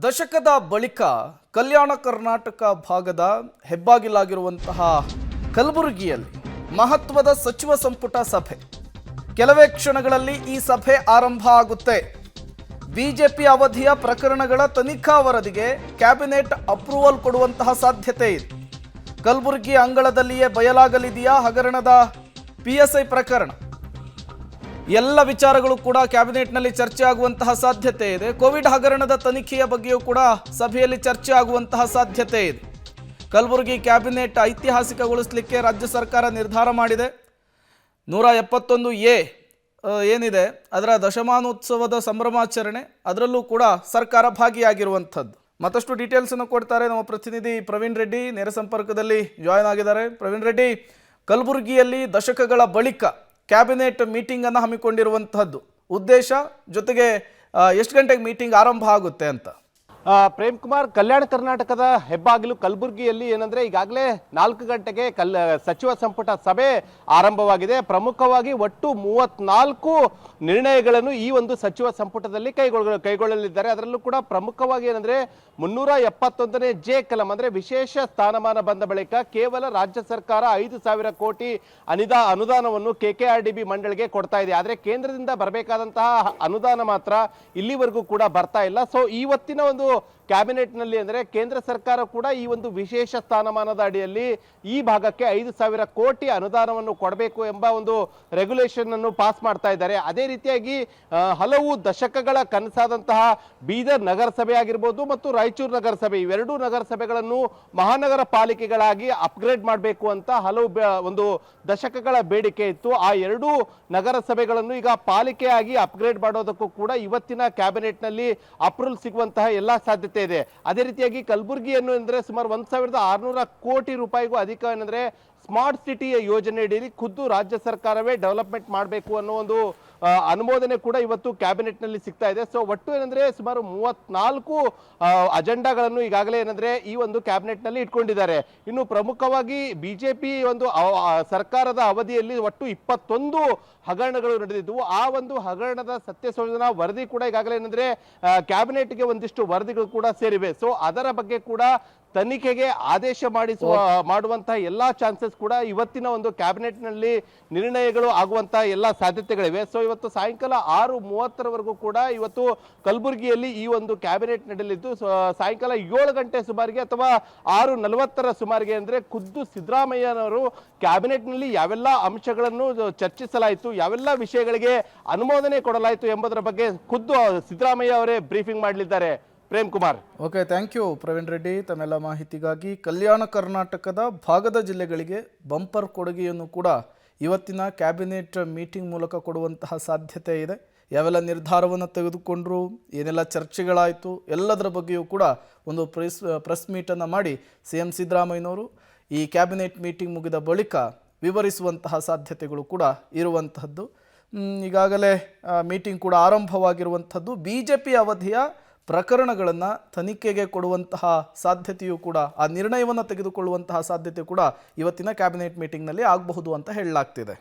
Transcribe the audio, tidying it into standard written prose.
ದಶಕದ ಬಳಿಕ ಕಲ್ಯಾಣ ಕರ್ನಾಟಕ ಭಾಗದ ಹೆಬ್ಬಾಗಿಲಾಗಿರುವಂತಹ ಕಲಬುರಗಿಯಲ್ಲಿ ಮಹತ್ವದ ಸಚಿವ ಸಂಪುಟ ಸಭೆ. ಕೆಲವೇ ಕ್ಷಣಗಳಲ್ಲಿ ಈ ಸಭೆ ಆರಂಭ ಆಗುತ್ತೆ. ಬಿಜೆಪಿ ಅವಧಿಯ ಪ್ರಕರಣಗಳ ತನಿಖಾ ವರದಿಗೆ ಕ್ಯಾಬಿನೆಟ್ ಅಪ್ರೂವಲ್ ಕೊಡುವಂತಹ ಸಾಧ್ಯತೆ ಇದೆ. ಕಲಬುರಗಿ ಅಂಗಳದಲ್ಲಿಯೇ ಬಯಲಾಗಲಿದೆಯಾ ಹಗರಣದ PSI ಪ್ರಕರಣ? ಎಲ್ಲ ವಿಚಾರಗಳು ಕೂಡ ಕ್ಯಾಬಿನೆಟ್ನಲ್ಲಿ ಚರ್ಚೆ ಆಗುವಂತಹ ಸಾಧ್ಯತೆ ಇದೆ. ಕೋವಿಡ್ ಹಗರಣದ ತನಿಖೆಯ ಬಗ್ಗೆಯೂ ಕೂಡ ಸಭೆಯಲ್ಲಿ ಚರ್ಚೆ ಆಗುವಂತಹ ಸಾಧ್ಯತೆ ಇದೆ. ಕಲಬುರಗಿ ಕ್ಯಾಬಿನೆಟ್ ಐತಿಹಾಸಿಕಗೊಳಿಸಲಿಕ್ಕೆ ರಾಜ್ಯ ಸರ್ಕಾರ ನಿರ್ಧಾರ ಮಾಡಿದೆ. 171A ಏನಿದೆ ಅದರ ದಶಮಾನೋತ್ಸವದ ಸಂಭ್ರಮಾಚರಣೆ, ಅದರಲ್ಲೂ ಕೂಡ ಸರ್ಕಾರ ಭಾಗಿಯಾಗಿರುವಂಥದ್ದು. ಮತ್ತಷ್ಟು ಡೀಟೇಲ್ಸನ್ನು ಕೊಡ್ತಾರೆ ನಮ್ಮ ಪ್ರತಿನಿಧಿ ಪ್ರವೀಣ್ ರೆಡ್ಡಿ, ನೇರ ಸಂಪರ್ಕದಲ್ಲಿ ಜಾಯ್ನ್ ಆಗಿದ್ದಾರೆ. ಪ್ರವೀಣ್ ರೆಡ್ಡಿ, ಕಲಬುರಗಿಯಲ್ಲಿ ದಶಕಗಳ ಬಳಿಕ ಕ್ಯಾಬಿನೆಟ್ ಮೀಟಿಂಗ್ ಅನ್ನು ಹಮ್ಮಿಕೊಂಡಿರುವಂತಹದ್ದು, ಉದ್ದೇಶ ಜೊತೆಗೆ ಎಷ್ಟು ಗಂಟೆಗೆ ಮೀಟಿಂಗ್ ಆರಂಭ ಆಗುತ್ತೆ ಅಂತ? ಪ್ರೇಮ್ ಕುಮಾರ್, ಕಲ್ಯಾಣ ಕರ್ನಾಟಕದ ಹೆಬ್ಬಾಗಿಲು ಕಲಬುರಗಿಯಲ್ಲಿ ಏನಂದ್ರೆ ಈಗಾಗಲೇ 4 ಗಂಟೆಗೆ ಸಚಿವ ಸಂಪುಟ ಸಭೆ ಆರಂಭವಾಗಿದೆ. ಪ್ರಮುಖವಾಗಿ ಒಟ್ಟು 34 ನಿರ್ಣಯಗಳನ್ನು ಈ ಒಂದು ಸಚಿವ ಸಂಪುಟದಲ್ಲಿ ಕೈಗೊಳ್ಳಲಿದ್ದಾರೆ. ಅದರಲ್ಲೂ ಕೂಡ ಪ್ರಮುಖವಾಗಿ ಏನಂದ್ರೆ 371ನೇ J ಕಲಂ ಅಂದ್ರೆ ವಿಶೇಷ ಸ್ಥಾನಮಾನ ಬಂದ ಬಳಿಕ ಕೇವಲ ರಾಜ್ಯ ಸರ್ಕಾರ 5,000 ಕೋಟಿ ಅನುದಾನವನ್ನು KKRDB ಮಂಡಳಿಗೆ ಕೊಡ್ತಾ ಇದೆ. ಆದ್ರೆ ಕೇಂದ್ರದಿಂದ ಬರಬೇಕಾದಂತಹ ಅನುದಾನ ಮಾತ್ರ ಇಲ್ಲಿವರೆಗೂ ಕೂಡ ಬರ್ತಾ ಇಲ್ಲ. ಸೊ ಇವತ್ತಿನ ಒಂದು ಕ್ಯಾಬಿನೆಟ್ ನಲ್ಲಿ ಅಂದ್ರೆ ಕೇಂದ್ರ ಸರ್ಕಾರ ಕೂಡ ಈ ಒಂದು ವಿಶೇಷ ಸ್ಥಾನಮಾನದ ಅಡಿಯಲ್ಲಿ ಈ ಭಾಗಕ್ಕೆ 5,000 ಕೋಟಿ ಅನುದಾನವನ್ನು ಕೊಡಬೇಕು ಎಂಬ ಒಂದು ರೆಗ್ಯುಲೇಷನ್ ಅನ್ನು ಪಾಸ್ ಮಾಡ್ತಾ ಇದ್ದಾರೆ. ಅದೇ ರೀತಿಯಾಗಿ ಹಲವು ದಶಕಗಳ ಕನಸಾದಂತಹ ಬೀದರ್ ನಗರಸಭೆ ಆಗಿರ್ಬೋದು ಮತ್ತು ರಾಯಚೂರು ನಗರಸಭೆ, ಇವೆರಡೂ ನಗರಸಭೆಗಳನ್ನು ಮಹಾನಗರ ಪಾಲಿಕೆಗಳಾಗಿ ಅಪ್ಗ್ರೇಡ್ ಮಾಡಬೇಕು ಅಂತ ಹಲವು ಒಂದು ದಶಕಗಳ ಬೇಡಿಕೆ ಇತ್ತು. ಆ ಎರಡೂ ನಗರಸಭೆಗಳನ್ನು ಈಗ ಪಾಲಿಕೆಯಾಗಿ ಅಪ್ಗ್ರೇಡ್ ಮಾಡೋದಕ್ಕೂ ಕೂಡ ಇವತ್ತಿನ ಕ್ಯಾಬಿನೆಟ್ ನಲ್ಲಿ ಅಪ್ರೂವಲ್ ಸಿಗುವಂತಹ ಎಲ್ಲಾ ಸಾಧ್ಯತೆ ಇದೆ. ಅದೇ ರೀತಿಯಾಗಿ ಕಲಬುರಗಿಯನ್ನು ಅಂದ್ರೆ ಸುಮಾರು 1,600 ಕೋಟಿ ರೂಪಾಯಿಗೂ ಅಧಿಕ ಏನಂದ್ರೆ ಸ್ಮಾರ್ಟ್ ಸಿಟಿ ಯೋಜನೆ ಅಡಿಯಲ್ಲಿ ಖುದ್ದು ರಾಜ್ಯ ಸರ್ಕಾರವೇ ಡೆವಲಪ್ಮೆಂಟ್ ಮಾಡಬೇಕು ಅನ್ನೋ ಒಂದು ಅನುಮೋದನೆ ಕೂಡ ಇವತ್ತು ಕ್ಯಾಬಿನೆಟ್ ನಲ್ಲಿ ಸಿಗ್ತಾ ಇದೆ. ಸೊ ಒಟ್ಟು ಏನಂದ್ರೆ ಸುಮಾರು 34 ಅಜೆಂಡಾಗಳನ್ನು ಈಗಾಗಲೇ ಏನಂದ್ರೆ ಈ ಒಂದು ಕ್ಯಾಬಿನೆಟ್ ನಲ್ಲಿ ಇಟ್ಕೊಂಡಿದ್ದಾರೆ. ಇನ್ನು ಪ್ರಮುಖವಾಗಿ ಬಿಜೆಪಿ ಒಂದು ಸರ್ಕಾರದ ಅವಧಿಯಲ್ಲಿ ಒಟ್ಟು 21 ಹಗರಣಗಳು ನಡೆದಿದ್ದವು. ಆ ಒಂದು ಹಗರಣದ ಸತ್ಯಶೋಧನಾ ವರದಿ ಕೂಡ ಈಗಾಗಲೇ ಏನಂದ್ರೆ ಕ್ಯಾಬಿನೆಟ್ಗೆ ಒಂದಿಷ್ಟು ವರದಿಗಳು ಕೂಡ ಸೇರಿವೆ. ಸೊ ಅದರ ಬಗ್ಗೆ ಕೂಡ ತನಿಖೆಗೆ ಆದೇಶ ಮಾಡುವಂತಹ ಎಲ್ಲಾ ಚಾನ್ಸಸ್ ಕೂಡ ಇವತ್ತಿನ ಒಂದು ಕ್ಯಾಬಿನೆಟ್ ನಲ್ಲಿ ನಿರ್ಣಯಗಳು ಆಗುವಂತಹ ಎಲ್ಲಾ ಸಾಧ್ಯತೆಗಳಿವೆ. ಸೊ ಇವತ್ತು ಸಾಯಂಕಾಲ 6:30 ಕೂಡ ಇವತ್ತು ಕಲಬುರಗಿಯಲ್ಲಿ ಈ ಒಂದು ಕ್ಯಾಬಿನೆಟ್ ನಡೆಯಲಿದ್ದು, ಸಾಯಂಕಾಲ 7 ಗಂಟೆ ಸುಮಾರಿಗೆ ಅಥವಾ 6:40 ಸುಮಾರಿಗೆ ಅಂದ್ರೆ ಖುದ್ದು ಸಿದ್ದರಾಮಯ್ಯನವರು ಕ್ಯಾಬಿನೆಟ್ ನಲ್ಲಿ ಯಾವೆಲ್ಲ ಅಂಶಗಳನ್ನು ಚರ್ಚಿಸಲಾಯಿತು, ಯಾವೆಲ್ಲ ವಿಷಯಗಳಿಗೆ ಅನುಮೋದನೆ ಕೊಡಲಾಯಿತು ಎಂಬುದರ ಬಗ್ಗೆ ಖುದ್ದು ಸಿದ್ದರಾಮಯ್ಯ ಅವರೇ ಬ್ರೀಫಿಂಗ್ ಮಾಡಲಿದ್ದಾರೆ. Prem Kumar. Okay, thank you Praveen Reddy ತಮ್ಮೆಲ್ಲ ಮಾಹಿತಿಗಾಗಿ. ಕಲ್ಯಾಣ ಕರ್ನಾಟಕದ ಭಾಗದ ಜಿಲ್ಲೆಗಳಿಗೆ ಬಂಪರ್ ಕೊಡುಗೆಯನ್ನು ಕೂಡ ಇವತ್ತಿನ ಕ್ಯಾಬಿನೆಟ್ ಮೀಟಿಂಗ್ ಮೂಲಕ ಕೊಡುವಂತಹ ಸಾಧ್ಯತೆ ಇದೆ. ಯಾವೆಲ್ಲ ನಿರ್ಧಾರವನ್ನು ತೆಗೆದುಕೊಂಡ್ರು, ಏನೆಲ್ಲ ಚರ್ಚೆಗಳಾಯಿತು, ಎಲ್ಲದರ ಬಗ್ಗೆಯೂ ಕೂಡ ಒಂದು ಪ್ರೆಸ್ ಮೀಟನ್ನು ಮಾಡಿ CM ಸಿದ್ದರಾಮಯ್ಯನವರು ಈ ಕ್ಯಾಬಿನೆಟ್ ಮೀಟಿಂಗ್ ಮುಗಿದ ಬಳಿಕ ವಿವರಿಸುವಂತಹ ಸಾಧ್ಯತೆಗಳು ಕೂಡ ಇರುವಂತಹದ್ದು. ಈಗಾಗಲೇ ಮೀಟಿಂಗ್ ಕೂಡ ಆರಂಭವಾಗಿರುವಂಥದ್ದು. BJP ಅವಧಿಯ ಪ್ರಕರಣಗಳನ್ನು ತನಿಖೆಗೆ ಕೊಡುವಂತಹ ಸಾಧ್ಯತೆಯೂ ಕೂಡ, ಆ ನಿರ್ಣಯವನ್ನು ತೆಗೆದುಕೊಳ್ಳುವಂತಹ ಸಾಧ್ಯತೆ ಕೂಡ ಇವತ್ತಿನ ಕ್ಯಾಬಿನೆಟ್ ಮೀಟಿಂಗ್ನಲ್ಲಿ ಆಗಬಹುದು ಅಂತ ಹೇಳಲಾಗ್ತಿದೆ.